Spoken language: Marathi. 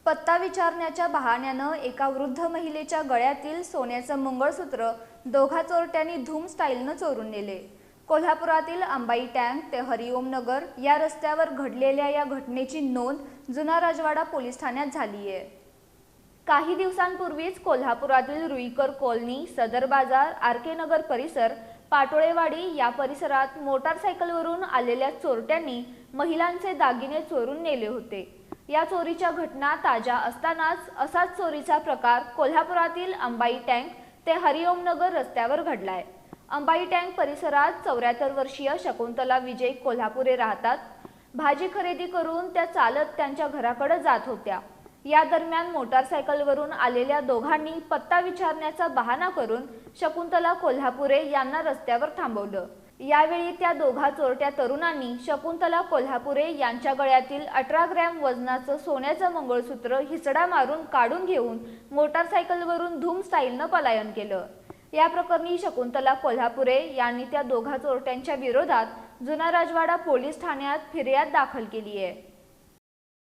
पत्ता विचारण्याच्या बहाण्यानं एका वृद्ध महिलेच्या गळ्यातील सोन्याचं मंगळसूत्र दोघा चोरट्यांनी धूम स्टाईलनं चोरून नेले। कोल्हापुरातील अंबाई टँक ते हरिओम नगर या रस्त्यावर घडलेल्या या घटनेची नोंद जुना राजवाडा पोलीस ठाण्यात झाली आहे। काही दिवसांपूर्वीच कोल्हापुरातील रुईकर कॉलनी, सदर बाजार, आर.के. नगर परिसर, पाटोळेवाडी या परिसरात मोटारसायकलवरून आलेल्या चोरट्यांनी महिलांचे दागिने चोरून नेले होते। या चोरीच्या घटना ताज्या असतानाच असाच चोरीचा प्रकार कोल्हापुरातील अंबाई टँक ते हरिओम नगर रस्त्यावर घडलाय। अंबाई टँक परिसरात 74 वर्षीय शकुंतला विजय कोल्हापुरे राहतात। भाजी खरेदी करून त्या चालत त्यांच्या घराकडे जात होत्या। या दरम्यान मोटारसायकलवरून आलेल्या दोघांनी पत्ता विचारण्याचा बहाणा करून शकुंतला कोल्हापुरे यांना रस्त्यावर थांबवलं। यावेळी त्या दोघा चोरट्या तरुणांनी शकुंतला कोल्हापुरे यांच्या गळ्यातील 18 ग्रॅम वजनाचं सोन्याचं मंगळसूत्र हिसडा मारून काढून घेऊन मोटारसायकलवरून धूम स्टाईलनं पलायन केलं। या प्रकरणी शकुंतला कोल्हापुरे यांनी त्या दोघा चोरट्यांच्या विरोधात जुना राजवाडा पोलीस ठाण्यात फिर्याद दाखल केली आहे।